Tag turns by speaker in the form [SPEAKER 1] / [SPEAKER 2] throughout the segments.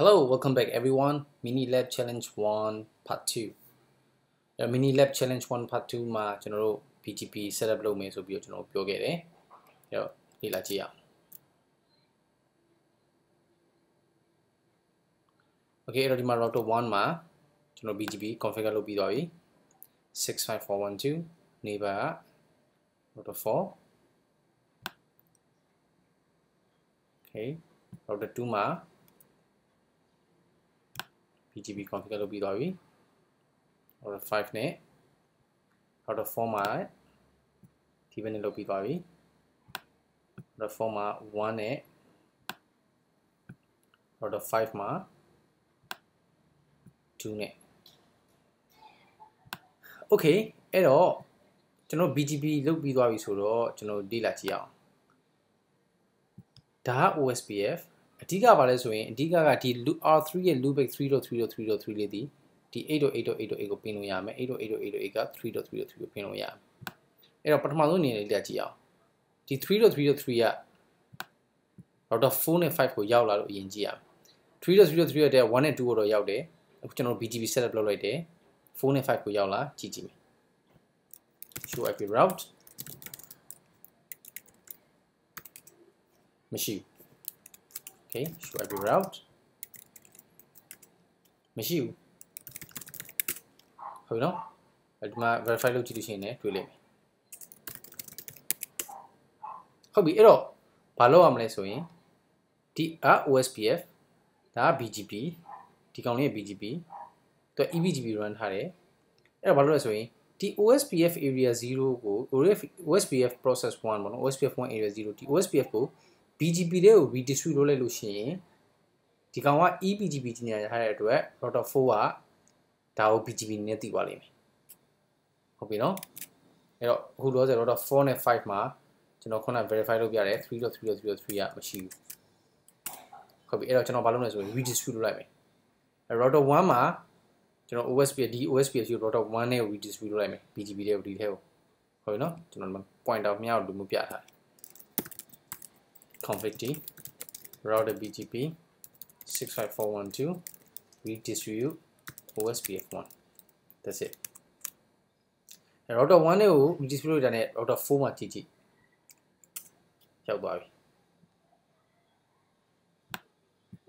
[SPEAKER 1] Hello, welcome back everyone. Mini Lab Challenge 1 Part 2. Mini Lab Challenge 1 Part 2 မှာကျွန်တော်တို့ BGP setup လုပ်မယ်ဆိုပြီးတော့ကျွန်တော်ပြောခဲ့တယ်။အဲ့တော့လေ့လာကြည့်အောင်။ Okay အဲ့တော့ဒီမှာ router 1မှာကျွန်တော် BGP configure လုပ်ပြီးသွားပြီ။ 65412 neighbor router 4. Okay, router 2မှာBGP configure လုပ်ပြီးသွားပြီ router 5နဲ့ router 4မှာဒီဘက်နဲ့လုပ်ပြီးသွားပြီ router 4မှာ1နဲ့ router 5မှာ2နဲ့ Okay အဲ့တော့ကျွန်တော် BGP လုပ်ပြီးသွားပြီဆိုတော့ကျွန်တော်လေ့လာကြည့်အောင်ဒါက OSPF အဓိကပါလဲဆိုရင်အဓိကဒီ R3 ရဲ့ loopback 3.3.3.3 လေးဒီ8.8.8.8 ကိုပြင်လို့ရမယ် 8.8.8.8 က 3.3.3 ကိုပြင်လို့ရမယ်အဲ့တော့ပထမဆုံးအနေနဲ့လေ့လာကြည့်အောင်ဒီ 3.3.3 က router 4 နဲ့ 5 ကိုရောက်လာလို့အရင်ကြည့်ရမယ် 3.3.3 ရဲ့1နဲ့2ကိုတော့ရောက်တယ်အခုကျွန်တော် BGP setup လုပ်လိုက်တယ်4နဲ့5ကိုရောက်လာကြည့်ကြည့်မယ် show IP route မရှိဘူး Okay, show IP route မရှိဘူးဟုတ်ပြီနော်ဒီမှာ verify လုပ်ကြည့်လို့ရှိရင်လည်းတွေ့လိမ့်မယ်ဟုတ်ပြီအဲ့တော့ဘာလုပ်ရမလဲဆိုရင်ဒီ OSPF ဒါက BGP ဒီကောင်လေးက BGP သူ eBGP run ထားတယ်အဲ့တော့ဘာလုပ်လဲဆိုရင်ဒီ OSPF area 0ကို OSPF process 1ပေါ့နော် OSPF 1 area 0ဒီ OSPF ကိုBGP တွေကို redistribute လုပ်လိုက်လို့ရှိရင်ဒီကောင်က eBGP ကြီးညာထားတဲ့အတွက် router 4ကဒါကို BGP နဲ့တည်သွားလိမ့်မယ်ဟုတ်ပြီနော်အဲ့တော့အခုလောဆယ် router 4နဲ့5မှာကျွန်တော်ခုန verify လုပ်ပြတယ် 3.3.3.3 ကမရှိဘူးဟုတ်ပြီအဲ့တော့ကျွန်တော်ဘာလုပ်မလဲဆိုရင် redistribute လုပ်လိုက်မယ်အဲ့ router 1မှာကျွန်တော် OSPF ဒီ OSPF ကို router 1နဲ့ redistribute လုပ်လိုက်မယ် BGP တွေကိုဒီထဲကိုဟုတ်ပြီနော်ကျွန်တော် pointer မြောက်လူမျိုးပြထားတယ် config t router BGP 65412 redistribute OSPF 1 that's it router 1နဲ့ကို redistribute လုပ်တာနဲ့ router 4မှာကြည့်ရောက်သွားပြီ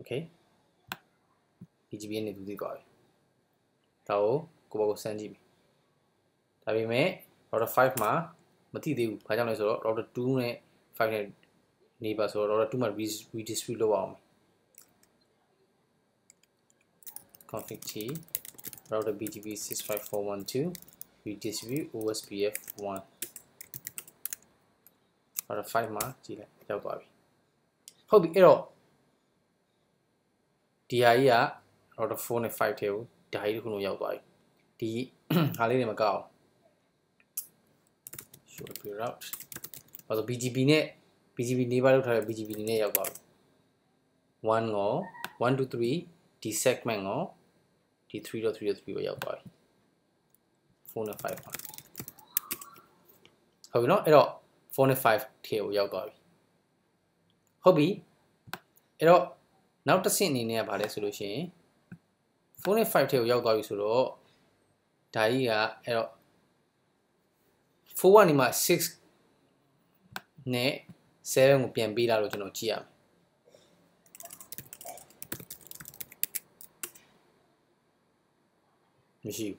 [SPEAKER 1] okay BGP နဲ့တူတည်သွားပြီဒါကိုကိုယ့်ဘက်ကိုစမ်းကြည့်ပြီဒါပေမဲ့ router 5မှာမသိသေးဘူးဘာကြောင့်လဲဆိုတော့ router 2နဲ့5နဲ့neighbor ဆိုတော့ router 2မှာ redistribute လုပ်အောင် config t router BGP 65412 redistribute OSPF 1 router 5မှာကြည့်လိုက်ရောက်သွားပြီဟုတ်ပြီအဲ့တော့ဒီဟာကြီးက router 4နဲ့ 5ထဲကိုဒါကြီးတစ်ခုလုံးရောက်သွားပြီဒီဟာလေးတွေမကောက်အောင် show IP route ဘာလို့ BGP နဲ့ BGP neighbor လောက်ထားတဲ့ BGP နဲ့ရောက်သွားပြီ1ကို1 2 3ဒီ segment ကိုဒီ 3.3.3 ကိုရောက်သွားပြီ4နဲ့5ပါဟုတ်ပြီနော်အဲ့တော့4နဲ့5ထဲကိုရောက်သွားပြီဟုတ်ပြီအဲ့တော့နောက်တစ်ဆင့်အနေနဲ့ကဘာလဲဆိုလို့ရှိရင်4နဲ့5ထဲကိုရောက်သွားပြီဆိုတော့ဒါကြီးကအဲ့တော့4ကနေမှ6နဲ့7ကိုပြန်ပေးလာလို့ကျွန်တော်ကြည့်ရမယ်မရှိဘူး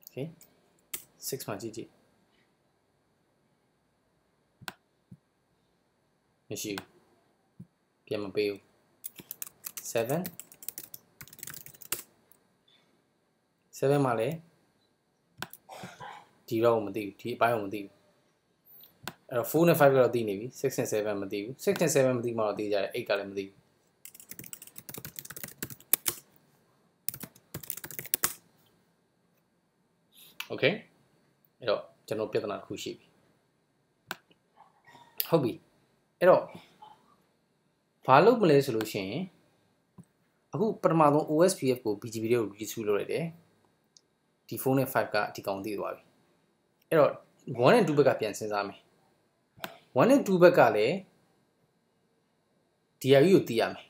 [SPEAKER 1] okay 6မှာကြည့်မရှိဘူးပြန်မပေးဘူး7မှာလည်းဒီတော့မသိဘူးဒီအပိုင်းကိုမသိဘူးအဲ့တော့4နဲ့5ကတော့သိနေပြီ6နဲ့7မသိဘူး6နဲ့7မသိမှတော့သိကြတယ်8ကလည်းမသိဘူးOkay အဲ့တော့ကျွန်တော်ပြဿနာတစ်ခုရှိပြီဟုတ်ပြီအဲ့တော့ဘာလုပ်မလဲဆိုလို့ရှိရင်အခုပထမဆုံး OSPF ကို BGP တွေကို redistribute လုပ်လိုက်တယ်ဒီ4နဲ့5ကဒီကောင်သိသွားပြီအဲ့တော့1 and 2ဘက်ကပြန်စဉ်းစားမယ်1 and 2ဘက်ကလည်း ဒီဟာကြီးကိုသိရမယ်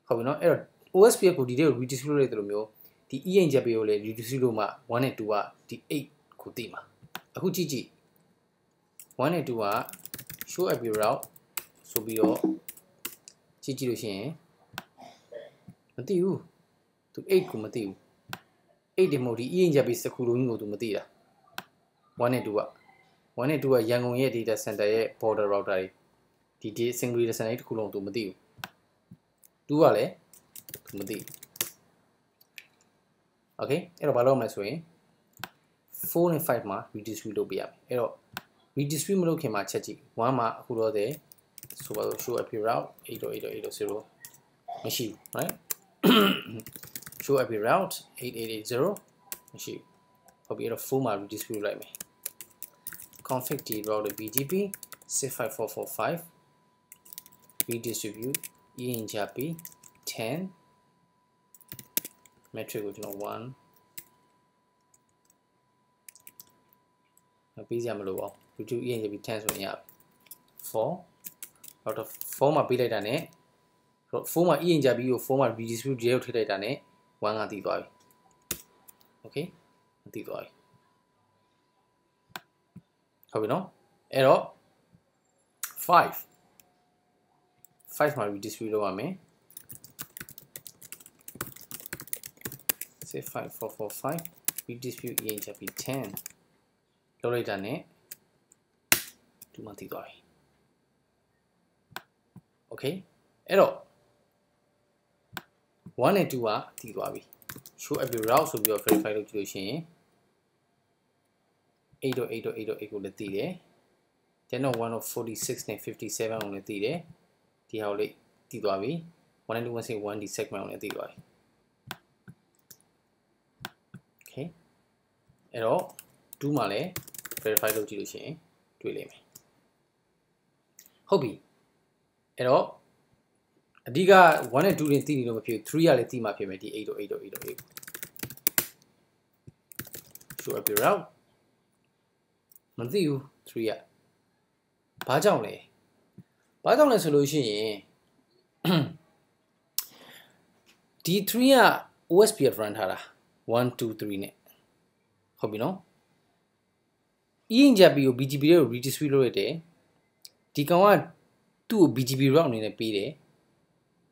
[SPEAKER 1] ဟုတ်ပြီနော်အဲ့တော့ OSPF ကိုဒီတဲ့ကို redistribute လုပ်တယ်လို့မျိုးဒီ ENJP ကိုလည်း redistribute လို့မှ1 နဲ့2ကဒီ8ကိုသိမှာအခုကြည့်ကြည့်1 နဲ့2က show up route ဆိုပြီးတော့ကြည့်ကြည့်လို့ရှိရင်မသိဘူးသူ8ကိုမသိဘူး8ဒီမဟုတ်ဒီ ENJP စကူလုံးကြီးကိုသူမသိတာ1 နဲ့2က1 နဲ့2ကရန်ကုန်ရဲ့ data center ရဲ့ border router တွေဒီ single data center တစ်ခုလုံးသူမသိဘူး2ကလည်းသူမသိဘူး okay အဲ့တော့ဘာလုပ်မလဲဆိုရင်4 နဲ့5မှာ redistribute လုပ်ပေးရမယ်အဲ့တော့ redistribute မလုပ်ခင်မှာချက်ကြည့်1မှာအခုတော့တဲ့ဆိုပါတော့ show up route 8.8.8.0မရှိဘူး right show up route 8880မရှိဘူးဟုတ်ပြီအဲ့တော့4မှာ redistribute လိုက်မယ် config d route bgp 65445 redistribute enjp 10 metric ကိုကျွန်တော်1ပေးစရာမလိုပါဘူး YouTube enjp 10ဆိုရင်ရ4 out of 4မှာပေးလိုက်တာနဲ့4မှာ enjp ကို4မှာ redistribute ရေကိုထည့်လိုက်တာနဲ့1ကတည်သွားပြီ okay တည်သွားပြီဟုတ်ပြီနော်အဲ့တော့5မှာ redistribute လုပ်ရမယ်65445 redistribute enjp 10လုပ်လိုက်တာနဲ့ဒီမှာတည်သွားပြီ okay အဲ့တော့1 နဲ့ 2ကတည်သွားပြီ show up route ဆိုပြီးတော့ verify လုပ်ကြည့်လို့ရှိရင် 8.8.8.8 ကိုလည်းတည်တယ် 10.1 46 နဲ့ 57ကိုလည်းတည်တယ်ဒီဟာကိုလည်းတည်သွားပြီ 192.1 ဒီ segment ကိုလည်းတည်သွားပြီ okay အဲ့တော့2မှာလည်း verify လုပ်ကြည့်လို့ရှိရင်တွေ့လိမ့်မယ်ဟုတ်ပြီအဲ့တော့အဓိက1နဲ့2တွေတည်နေလို့မဖြစ်ဘူး3ကလည်းတည်မှာဖြစ်မယ်ဒီ 8.8.8.8 show up route မသိဘူး3ကဘာကြောင့်လဲဆိုလို့ရှိရင်ဒီ3က OSPF run ထားတာ1 2 3နဲ့ဟုတ်ပြီနော် ENJP ကို BGP တွေကို redistribute လုပ်ရတယ်ဒီကောင်ကသူ့ကို BGP route အနေနဲ့ပေးတယ်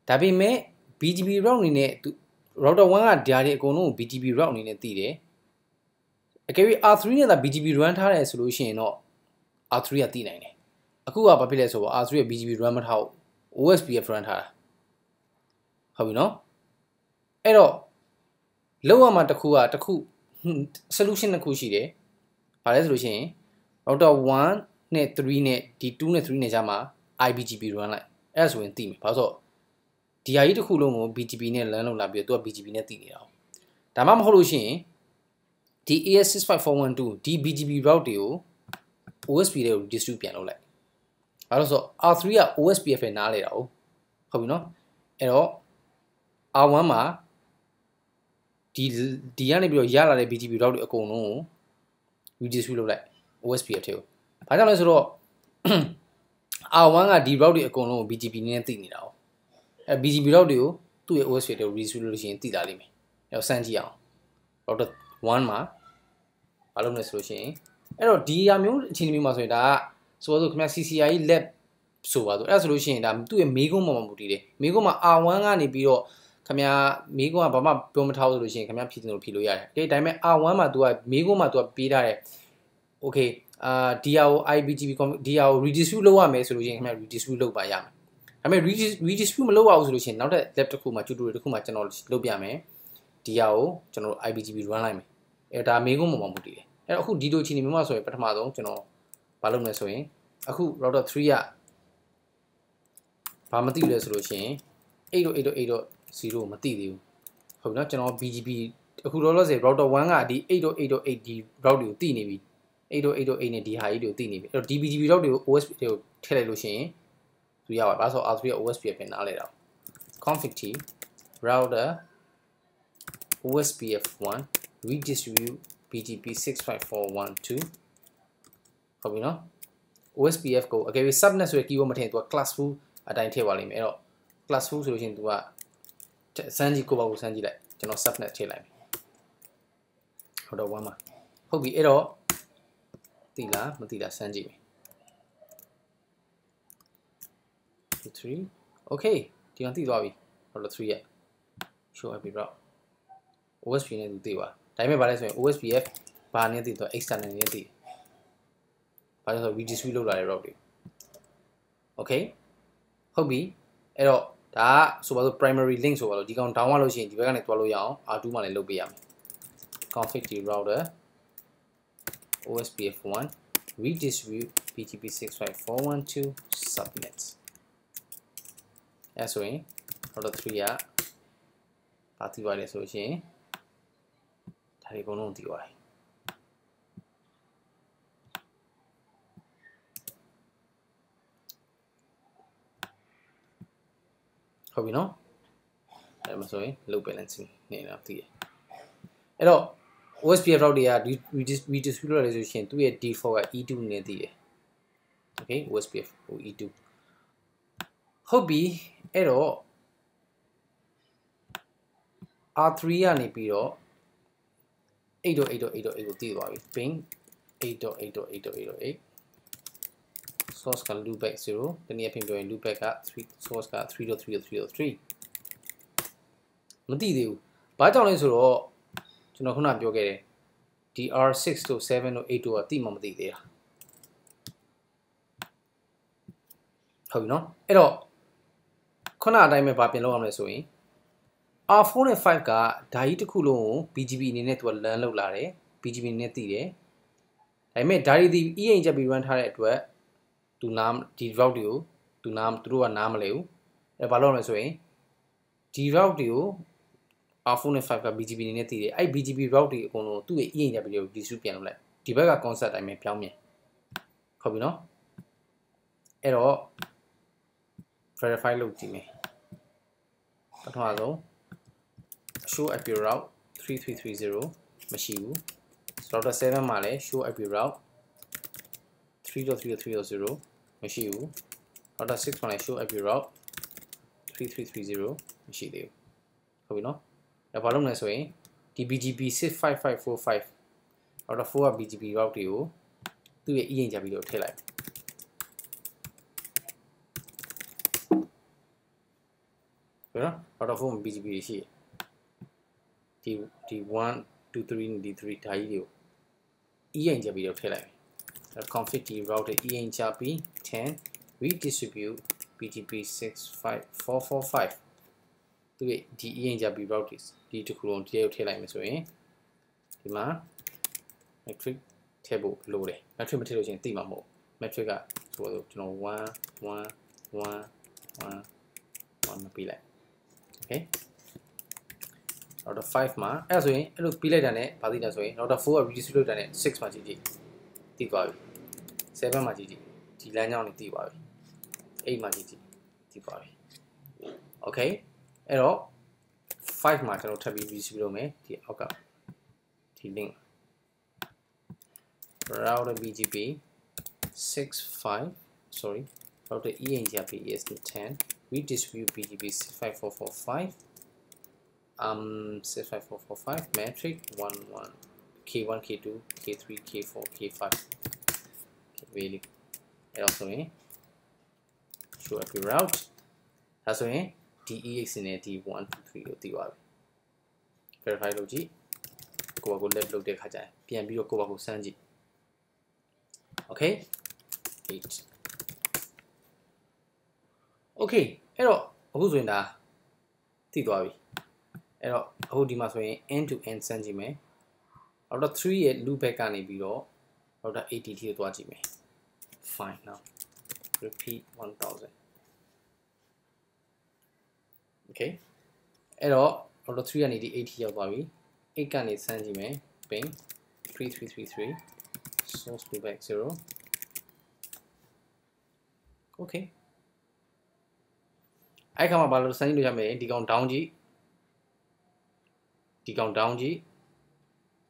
[SPEAKER 1] ဒါပေမဲ့ BGP route အနေနဲ့သူ router 1ကဓာတ်တွေအကုန်လုံးကို BGP route အနေနဲ့တည်တယ်အကယ်၍ R3 နဲ့သာ BGP run ထားတယ်ဆိုလို့ရှိရင်တော့ R3 ကတည်နိုင်တယ်အခုကဘာဖြစ်လဲဆိုတော့ R3 ရဲ့ BGP run မထားဘူး OSPF run ထားတာဟုတ်ပြီနော်အဲ့တော့လောက်ရမှာတစ်ခု solution တစ်ခုရှိတယ်ဘာလဲဆိုလို့ရှိရင် router 1နဲ့3နဲ့ဒီ2နဲ့3နဲ့ကြားမှာ IBGP run လိုက်အဲ့ဒါဆိုရင်တည်မယ်ဘာလို့ဆိုတော့ဒီဟာကြီးတစ်ခုလုံးကို BGP နဲ့ LAN လုပ်လာပြီးတော့သူက BGP နဲ့တည်နေတာဒါမှမဟုတ်လို့ရှိရင်ဒီ AS65412ဒီ BGP route တွေကို OSP တွေကို distribute ပြန်လုပ်လိုက်ဘာလို့ဆိုတော့ R3 က OSPF နဲ့နားလေတာဟုတ်ပြီနော်အဲ့တော့ R1 မှာဒီကနေပြီးတော့ရလာတဲ့ BGP route တွေအကုန်လုံးကို redistribute လုပ်လိုက် OSPF ထဲကိုဘာကြောင့်လဲဆိုတော့ R1 ကဒီ route တွေအကုန်လုံးကို BGP နဲ့သိနေတာအဲ BGP route တွေကိုသူ့ရဲ့ OSPF တွေကို redistribute လုပ်လို့ရှိရင်သိတာလိမ့်မယ်အဲ့တော့စမ်းကြည့်အောင် router 1မှာဘာလုပ်လဲဆိုလို့ရှိရင်အဲ့တော့ဒီဟာမျိုးအခြေအနေမျိုးမှာဆိုရင်ဒါကဆိုတော့ခင်ဗျာ CCI lab ဆိုပါဆိုအဲ့ဒါဆိုလို့ရှိရင်ဒါသူ့ရဲ့မေးခွန်းပေါ်မှာမူတည်တယ်မေးခွန်းမှာ R1 ကနေပြီးတော့ခင်ဗျာမေးခွန်းကဘာမှပြောမထားဘူးဆိုလို့ရှိရင်ခင်ဗျာဖြည့်တယ်လို့ဖြည့်လို့ရတယ်။ဒါပေမဲ့ R1 မှာ तू ကမေးခွန်းမှာ तू ကပေးထားတယ်။ Okay ဒီဟာကို IBGP ဒီဟာကို redistribute လုပ်ရမယ်ဆိုလို့ရှိရင်ခင်ဗျာ redistribute လုပ်ပါရမယ်။ဒါပေမဲ့ redistribute မလုပ်ရဘူးဆိုလို့ရှိရင်နောက်ထပ် lab တစ်ခုမှာ tutorial တစ်ခုမှာကျွန်တော်လုပ်ပြမယ်။ဒီဟာကိုကျွန်တော် IBGP run လိုက်မယ်။အဲဒါမေးခွန်းပေါ်မှာမူတည်တယ်။အဲ့တော့အခုဒီလိုအခြေအနေမျိုးမှာဆိုရင်ပထမဆုံးကျွန်တော်ဘာလုပ်မလဲဆိုရင်အခု router 3ကဘာမသိလဲဆိုလို့ရှိရင်8.8.8.0 မသိသေးဘူးဟုတ်ပြီနော်ကျွန်တော် BGP အခုတော့လို့ဆို router 1ကဒီ 8.8.8 ဒီ route တွေကိုသိနေပြီ 8.8.8 နဲ့ဒီဟာကြီးတွေကိုသိနေပြီအဲ့တော့ဒီ BGP route တွေကို OSP တွေကိုထည့်လိုက်လို့ရှိရင်သူရပါဘာလို့ဆို R3 က OSP ပဲနားလဲတာ config t router OSPF1 redistribute BGP 65412ဟုတ်ပြီနော် OSPF ကိုအကယ်၍ subnet ဆိုတဲ့ keyword မထည့်ရင်သူက classful အတိုင်းထည့်ပါလိမ့်မယ်အဲ့တော့ class 2ဆိုလို့ရှိရင် तू ကစမ်းကြည့်ကိုပါကိုစမ်းကြည့်လိုက်ကျွန်တော် subnet ထည့်လိုက်မယ်ဟုတ်တော့1မှာဟုတ်ပြီအဲ့တော့သိလားမသိလားစမ်းကြည့်မယ်3 okay ဒီအောင်သိသွားပြီဟုတ်လို့3ရ show IP route OSP နဲ့သူသိပါဒါပေမဲ့ဗာလဲဆိုရင် OSPF ဘာနဲ့သိတော့ external နဲ့သိဘာလို့ဆို redistribute လုပ်လာတဲ့ route တွေ okay ဟုတ်ပြီအဲ့တော့ဒါဆိုပါစို့ primary link ဆိုပါလို့ဒီကောင် down လို့ရှိရင်ဒီဘက်ကနေတွားလို့ရအောင် R2 မှာလည်းလုပ်ပေးရမယ် config the router OSPF1 redistribute BGP65412 subnets အဲ့ဆိုရင် router 3ကဘာသိပါလဲဆိုလို့ရှိရင်ဒါတွေအကုန်လုံးသိပါတယ်ဟုတ်ပြီနော်အဲ့မှာဆိုရင် load balancing နေတာသိတယ်အဲ့တော့ OSPF route တွေက redistribute လုပ်ရတယ်ဆိုရှင်သူ့ရဲ့ default က E2 နဲ့သိတယ် okay OSPF E2 ဟုတ်ပြီအဲ့တော့ R3 ကနေပြီးတော့ 8.8.8.8 ကိုသိသွားပြီ ping 8.8.8.8.8 source က loopback 0တနည်းအားဖြင့်ပြောရင် loopback က3 source က 3.3.3.3 မသိသေးဘူးဘာကြောင့်လဲဆိုတော့ကျွန်တော်ခုနပြောခဲ့တယ်ဒီ R6 တို့7တို့8တို့ကတိမှမသိသေးတာဟုတ်ပြီနော်အဲ့တော့ခုနအတိုင်းပဲဗာပြင်လုပ်ရမယ်ဆိုရင် R4 နဲ့5ကဓာကြီးတစ်ခုလုံးကို BGP အနေနဲ့သူက LAN လောက်လာတယ် BGP နဲ့သိတယ်ဒါပေမဲ့ဓာကြီးဒီ EA ချက်ပြီး run ထားတဲ့အတွက်သူနားဒီ route တွေကိုသူတို့ကနားမလဲဘူးအဲ့ဘာလုပ်ရမလဲဆိုရင်ဒီ route တွေကို R4 နဲ့5က BGP အနေနဲ့သိတယ်အဲ့ BGP route တွေအကုန်လုံးသူ့ရဲ့ EA ချက်ပြီးကို distribute ပြန်လုပ်လိုက်ဒီဘက်က concept အတိုင်းပဲပြောင်းပြန်ဟုတ်ပြီနော်အဲ့တော့ verify လုပ်ကြည့်မယ်ပထမဆုံး show IP route 3330မရှိဘူး router 7မှာလည်း show IP route 3.3.3.0မရှိဘူး router 6မှာလည်း show IP route 3330မရှိသေးဘူးဟုတ်ပြီနော်ဒါဘာလုပ်မလဲဆိုရင်ဒီ BGP 65545 router 4က BGP route တွေကိုသူ့ရဲ့ EA ကြပြီးတော့ထည့်လိုက်ဟုတ်နော် router 4မှာ BGP ရှိတယ်ဒီ1 2 3နဲ့ဒီ3ဓာကြီးတွေကို EA ကြပြီးတော့ထည့်လိုက်config the router EA ကြပြီး10 redistribute BGP 65445သူရဲ့ဒီ EA ကြပြီး route ဒီတစ်ခုလုံးတည်းကိုထည့်လိုက်မယ်ဆိုရင်ဒီမှာ metric ထည့်ဖို့လိုတယ် metric မထည့်လို့ရှိရင်သိမှာမဟုတ် metric ကဆိုတော့ကျွန်တော်1 မပေးလိုက် okay router 5မှာအဲ့ဒါဆိုရင်အဲ့လိုပြီးလိုက်တာနဲ့ဗာသိတာဆိုရင် router 4က redistribute လုပ်တာနဲ့6မှာကြည့်သိသွားပြီ7မှာကြည့်ဒီလမ်းကြောင်းတွေသိသွားပြီ8မှာကြည့်သိသွားပြီ okay အဲ့တော့5မှာကျွန်တော်ထပ်ပြီး redistribute လုပ်မယ်ဒီအောက်ကဒီ link router BGP 65 sorry router ENGP ESD10 redistribute BGP 65445 65445 metric 11 K1 K2 K3 K4 K5 really အဲ့တော့ဆိုရင် show IP route ဒါဆိုရင် DEX နဲ့ D1 2 3ကိုသိသွားပြီ verify လုပ်ကြည့်ကိုယ့်ဘာကို left လုပ်တဲ့ခါကျရင်ပြန်ပြီးတော့ကိုယ့်ဘာကိုစမ်းကြည့် okay 8 okay အဲ့တော့အခုဆိုရင်ဒါသိသွားပြီအဲ့တော့အခုဒီမှာဆိုရင် end to end စမ်းကြည့်မယ် router 3ရဲ့ loopback ကနေပြီးတော့ router 80 ထိကိုသွားကြည့်မယ် fine now repeat 1000 okay အဲ့တော့ router 3ကနေဒီ80ရောက်သွားပြီ8ကနေစမ်းကြည့်မယ် ping 3333 source loopback 0 okay အဲ့ခါမှာဘာလို့စမ်းကြည့်လို့ရမလဲဒီကောင် down ကြည့်ဒီကောင် down ကြည့်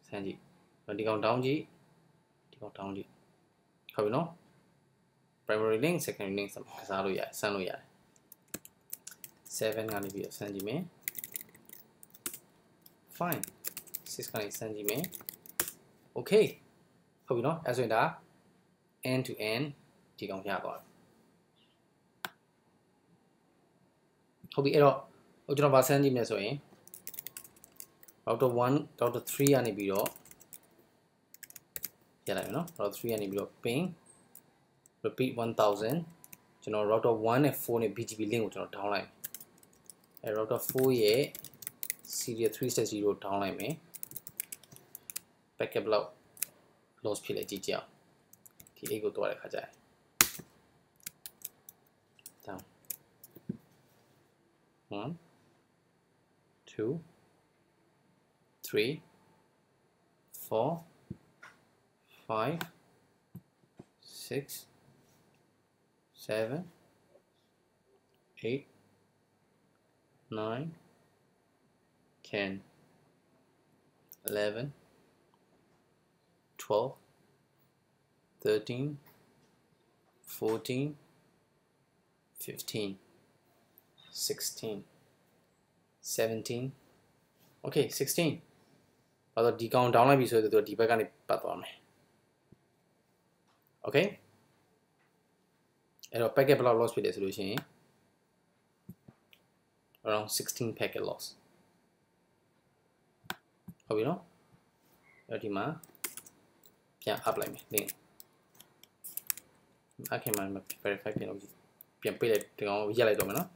[SPEAKER 1] စမ်းကြည့်ဒီကောင် down ကြည့်ဒီကောင် down ကြည့်ဟုတ်ပြီနော် primary link secondary link ကစားလို့ရတယ်စမ်းလို့ရတယ် 7ကနေပြီးတော့ဆန်းကြည့်မယ် fine 6ကနေဆန်းကြည့်မယ် okay ဟုတ်ပြီနော်အဲ့ဆိုရင်ဒါ end to end ဒီကောင်ရသွားပြီဟုတ်ပြီအဲ့တော့ကျွန်တော်ဗာဆန်းကြည့်မယ်ဆိုရင် router 1 router 3ကနေပြီးတော့ရလိုက်မယ်နော် router 3ကနေပြီးတော့ ping repeat 1000ကျွန်တော် router 1နဲ့4နဲ့ BGP link ကိုကျွန်တော် down လိုက်မယ်အဲ router 4ရဲ့ serial 3.0 down လိုက်မယ် packet block loss ဖြစ်လေကြည့်ကြအောင်ဒီ 8ကိုတွားတဲ့ခါကျရင် down 1 2 3 4 5 6 7 8 9 10 11 12 13 14 15 16 17 okay 16အဲ့တော့ဒီကောင် down လိုက်ပြီဆိုတော့ဒီဘက်ကနေပတ်သွားမယ် okay အဲ့တော့ packet block loss ဖြစ်တယ်ဆိုလို့ရှိရင် around 16 packet loss ဟုတ်ပြီနော်အဲ့ဒီမှာပြန် up လိုက်မယ် link အခက်မှ verify ပြန်လုပ်ကြည့်ပြန်ပေးလိုက်ဒီကောင်ရက်လိုက်တော့မယ်နော်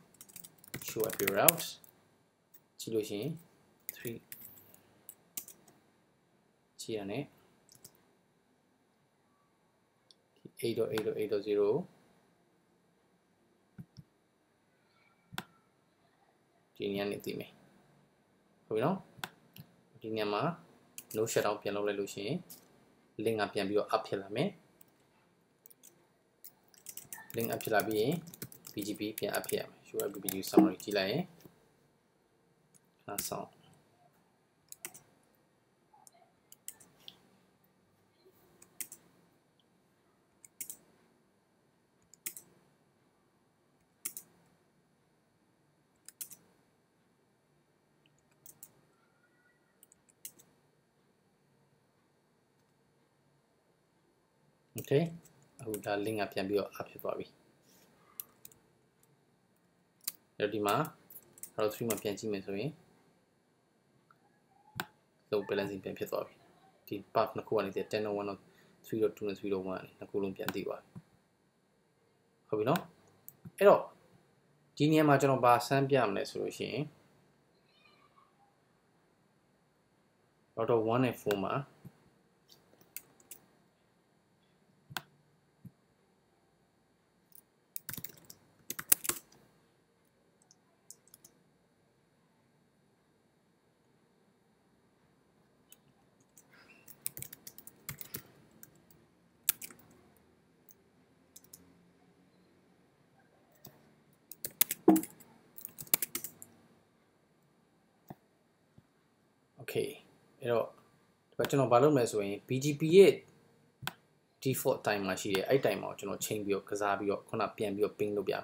[SPEAKER 1] show up your route ကြည့်လို့ရှိရင်3ကြည့်ရနဲ့ 8.8.8.0 ဒီညနေသိမယ်ဟုတ်ပြီနော်ဒီညမှာ no shutdown ပြန်လုပ်လိုက်လို့ရှိရင် link ကပြန်ပြီးတော့ up ဖြစ်လာမယ် link up ဖြစ်လာပြီးရင် BGP ပြန် up ဖြစ်ရမယ် show up BGP summary ကြည့်လိုက်ရင်ခဏဆောင်okay အခုဒါ link ကပြန်ပြီးတော့ up ဖြစ်သွားပြီအဲ့ဒီမှာ router 3မှာပြန်ကြည့်မယ်ဆိုရင် load balancing ပြန်ဖြစ်သွားပြီဒီ path နှစ်ခုကနေ 10.1 3.2 နဲ့ 3.1 နှစ်ခုလုံးပြန်သိသွားပြီဟုတ်ပြီနော်အဲ့တော့ဒီနေရာမှာကျွန်တော်ဗာဆန်းပြမလဲဆိုလို့ရှိရင် router 1 နဲ့ 4မှာokay အဲ့တော့ဒီကျွန်တော်ဘာလုပ်မလဲဆိုရင် BGP ရဲ့ default time မှာရှိတယ်အဲ့ time မှာကျွန်တော်ချိန်ပြီးတော့ကစားပြီးတော့ခုနပြန်ပြီးတော့ ping လုပ်ပြမယ်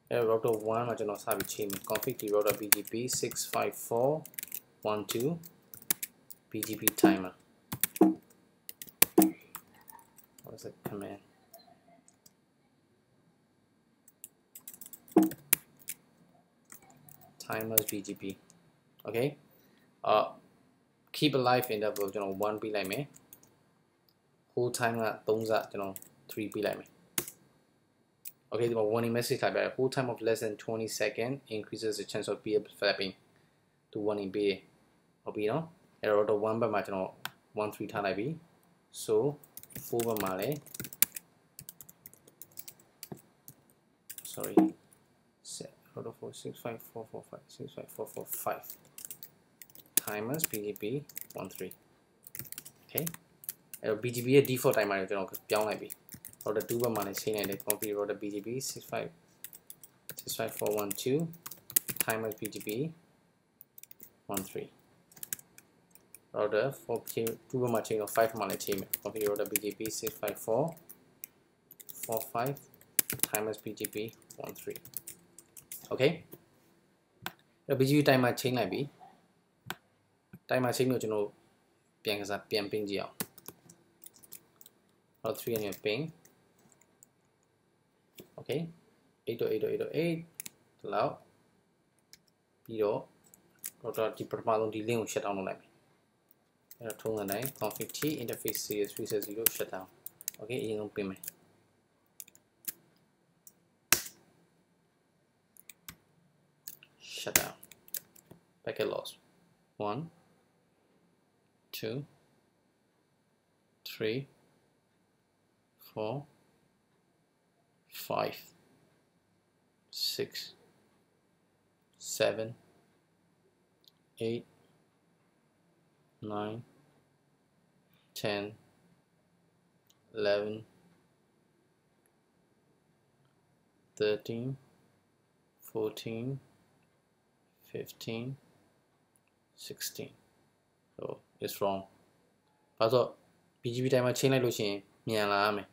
[SPEAKER 1] အဲ့တော့ router 1မှာကျွန်တော်စပြီးချိန်မယ် config router BGP 65412 BGP timer what's that command timers BGP okay keep alive interval ကျွန်တော်1ပေးလိုက်မယ် whole time က3စကျွန်တော်3ပေးလိုက်မယ် okay ဒီမှာ warning message ထားပြတယ် whole time of less than 20 seconds increases the chance of peer flapping to warning ပေးတယ်ဟုတ်ပြီနော်အဲ့တော့ router 1ဘက်မှာကျွန်တော်13ထားလိုက်ပြီ so 4ဘက်မှာလည်း sorry set router 4 65445 65445 timers BGP 13 okay အဲ့တော့ BGP ရဲ့ default timer ကိုကျွန်တော်ပြောင်းလိုက်ပြီ router 2ဘက်မှာလည်းချိန်လိုက်တယ် config router BGP 65412 timers BGP 13 router 4 2ဘက်မှာချိန်တော့5မှာလည်းချိန်မယ် config router BGP 65445 timers BGP 13 okay BGP timer chain လိုက်ပြီ timer chain ကိုကျွန်တော်ပြန်ကစားပြန်ပင်းကြည့်အောင် Route 3 and your ping. Okay. 8.8.8.8 allow. Video. Router the performance the link shut down on like. Config T interface series 360 shut down. Okay, you know payment. Shut down. Packet loss. 1 2 3 4 5 6 7 8 9 10 11 13 14 15 16 so it's wrong ဘာလို့ BGP timer chain လိုက်လို့ရှိရင်မြန်လာရမယ်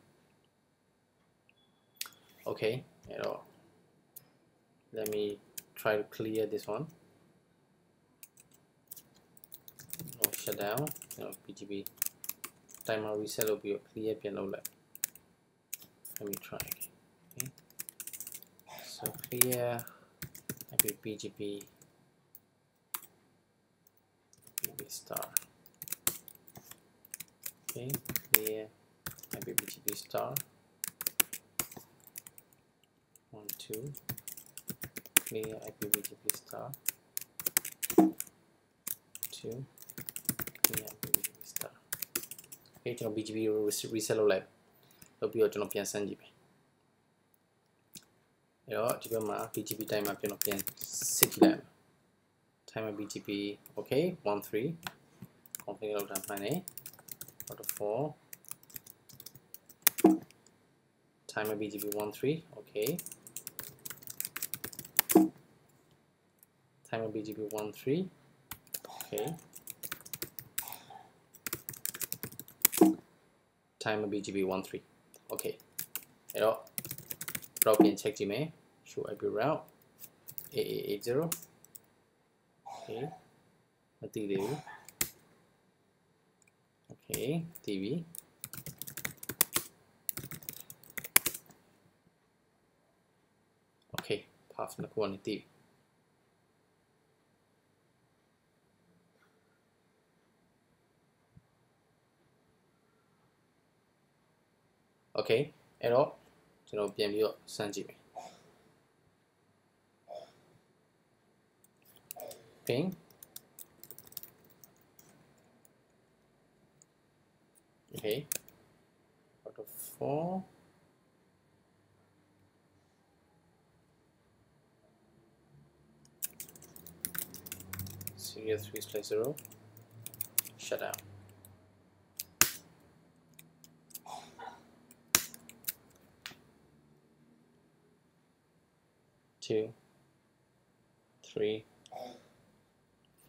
[SPEAKER 1] okay let me try to clear this one shut down BGP timer reset လုပ်ပြီး clear ပြန်လုပ်လိုက် let me try again okay so clear BGP star okay clear BGP star 1 2 clear BGP star 2 clear BGP star okay ကျွန်တော် BGP ကို reset လုပ်လိုက်လုပ်ပြီးတော့ကျွန်တော်ပြန်ဆန်းကြည့်မယ်အဲ့တော့ဒီဘက်မှာ BGP timer ကျွန်တော်ပြန်စစ်ကြည့်လိုက် timer BGP okay 13 config လုပ်တာမှန်တယ် 4 timer BGP 13 okay timer BGP 13 okay timer BGP 13 okay အဲ့တော့ route ပြန် check ကြည့်မယ် show IP route 8880 okay မသိသေးဘူး okay TV okay path နှစ်ခုကနေသိ okay အဲ့တော့ကျွန်တော်ပြန်ပြီးတော့စမ်းကြည့်မယ် ping okay out of 4 serial 3/0 shut down two 3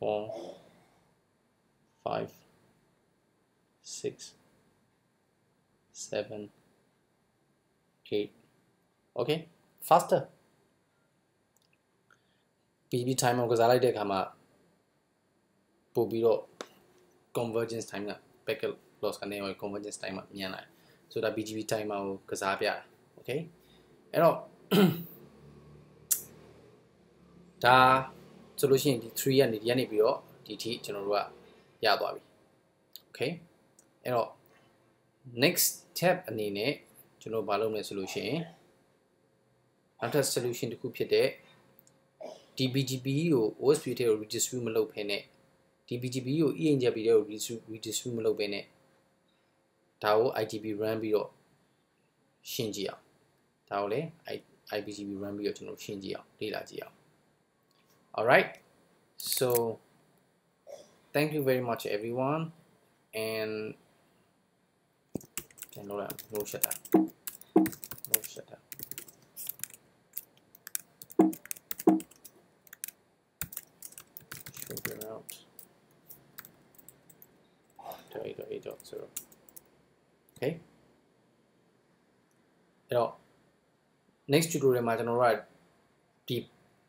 [SPEAKER 1] 4 5 6 7 8 okay faster BGP timer ကိုကစားလိုက်တဲ့အခါမှာပို့ပြီးတော့ convergence time က packet loss ကနေ convergence time ကမြန်လာတယ်ဆိုတော့ BGP timer ကိုကစားပြတာ okay အဲ့တော့ဒါဆိုလို့ရှိရင်ဒီ3ကနေဒီကနေပြီးတော့ဒီထိကျွန်တော်တို့ကရသွားပြီ okay အဲ့တော့ next step အနေနဲ့ကျွန်တော်ဘာလုပ်မလဲဆိုလို့ရှိရင်နောက်ထပ် solution တစ်ခုဖြစ်တဲ့ BGP ကို OSP ထဲကို redistribute မလုပ်ဘဲနဲ့ BGP ကို ENJP ထဲကို redistribute မလုပ်ဘဲနဲ့ဒါကို ITP run ပြီးတော့ရှင်းကြည့်အောင်ဒါကိုလည်း IBGP run ပြီးတော့ကျွန်တော်ရှင်းကြည့်အောင်လေ့လာကြည့်အောင် all right so thank you very much everyone and no shutdown show your out to 8.8.0 okay အဲ့တော့ next tutorial မှာကျွန်တော်တို့က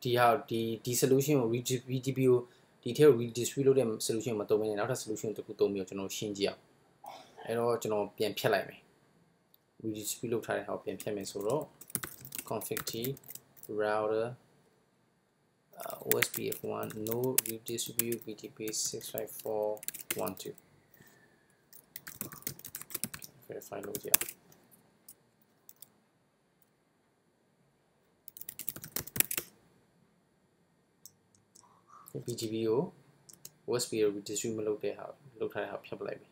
[SPEAKER 1] ဒီ ဒီ solution ကို BGP ကိုဒီထဲကို redistribute လုပ်တဲ့ solution မသုံးဘဲနဲ့နောက်ထပ် solution တစ်ခုသုံးပြီးတော့ကျွန်တော်ရှင်းကြည့်အောင်အဲ့တော့ကျွန်တော်ပြန်ဖြတ်လိုက်မယ် redistribute လုပ်ထားတဲ့ဟာကိုပြန်ဖြတ်မယ်ဆိုတော့ config t router OSPF1 no redistribute BGP 65412 verify လုပ်ကြည့်အောင်BGP ကို OSP ကို redistribute မလုပ်တဲ့ဟာလုပ်ထားတဲ့ဟာဖြတ်ပလိုက်ပြီ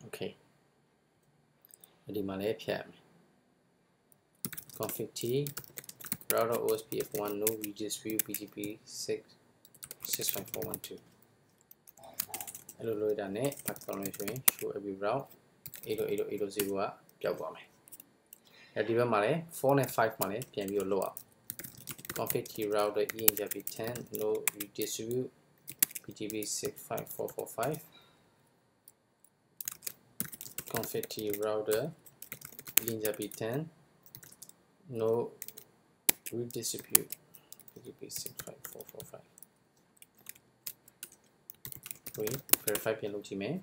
[SPEAKER 1] Okay ဒီမှာလည်းဖြတ်ရမယ် config t router OSPF1 no redistribute BGP 65412အဲ့လိုလုပ်ရတာနဲ့ပတ်ကောင်းလို့ဆိုရင် show every route 808.8.0 ကပျောက်သွားမယ်အဲဒီဘက်မှာလည်း4နဲ့5မှာလည်းပြန်ပြီးတော့လုပ်အောင် config t router ENJP10 no redistribute BGP 65445 config t router ENJP10 no redistribute BGP 65445 wait verify ပြန်လုပ်ကြည့်မယ်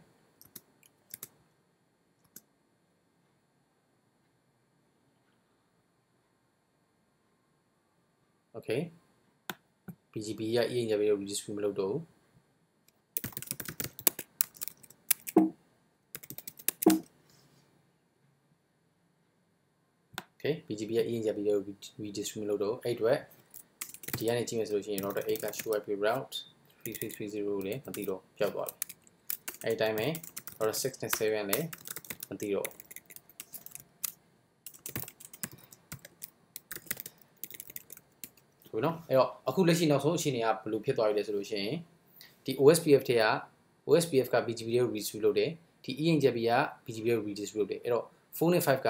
[SPEAKER 1] Okay BGP က ENJP ကို redistribute မလုပ်တော့ဘူး Okay BGP က ENJP ကို redistribute မလုပ်တော့အဲ့အတွက်ဒီကနေကြည့်မယ်ဆိုလို့ရှိရင် router 8က show IP route 3330ကိုလည်းမသိတော့ပျောက်သွားပြီအဲ့ဒီတိုင်းပဲ router 6နဲ့ 7လည်းမသိတော့ဘူးနော်အဲ့တော့အခုလက်ရှိနောက်ဆုံးအခြေအနေကဘယ်လိုဖြစ်သွားပြီလဲဆိုလို့ရှိရင်ဒီ OSPF ထဲက OSPF က BGP ကို redistribute လုပ်တယ်ဒီ ENJP က BGP ကို redistribute လုပ်တယ်အဲ့တော့4နဲ့ 5က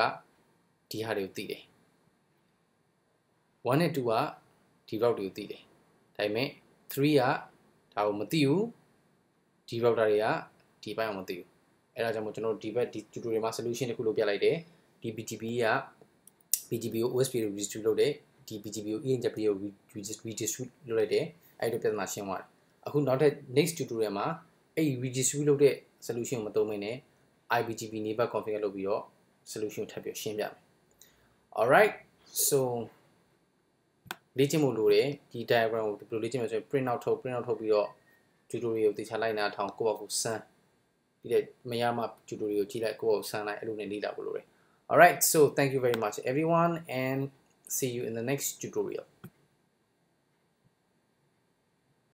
[SPEAKER 1] ဒီဟာတွေကိုသိတယ်1နဲ့2ကဒီ route တွေကိုသိတယ်ဒါပေမဲ့3ကဒါကိုမသိဘူးဒီ router တွေကဒီဘက်အောင်မသိဘူးအဲ့ဒါကြောင့်မို့ကျွန်တော်တို့ဒီဘက်ဒီ tutorial မှာ solution တစ်ခုလုပ်ပြလိုက်တယ်ဒီ BGP က BGP ကို OSP ကို redistribute လုပ်တယ်ဒီ BGP ကို ENJP ကို redistribute လုပ်လိုက်တယ်အဲ့ဒီပြဿနာရှင်းသွားတယ်အခုနောက်ထပ် next tutorial မှာအဲ့ဒီ redistribute လုပ်တဲ့ solution ကိုမသုံးဘဲနဲ့ IBGP neighbor configure လုပ်ပြီးတော့ solution ကိုထပ်ပြီးရှင်းပြမယ် alright so လေ့ကျင့်မှုလိုတယ်ဒီ diagram ကိုဘယ်လိုလေ့ကျင့်မလဲဆိုရင် print out ထုတ်ပြီးတော့ tutorial ကိုတခြားလိုက်နာထောင်ကိုယ့်ဘာကိုစမ်းဒီတဲ့မရမှ tutorial ကိုကြည့်လိုက်ကိုယ့်ဘာကိုစမ်းလိုက်အဲ့လိုနဲ့လေ့လာဖို့လိုတယ် alright so thank you very much everyone and see you in the next tutorial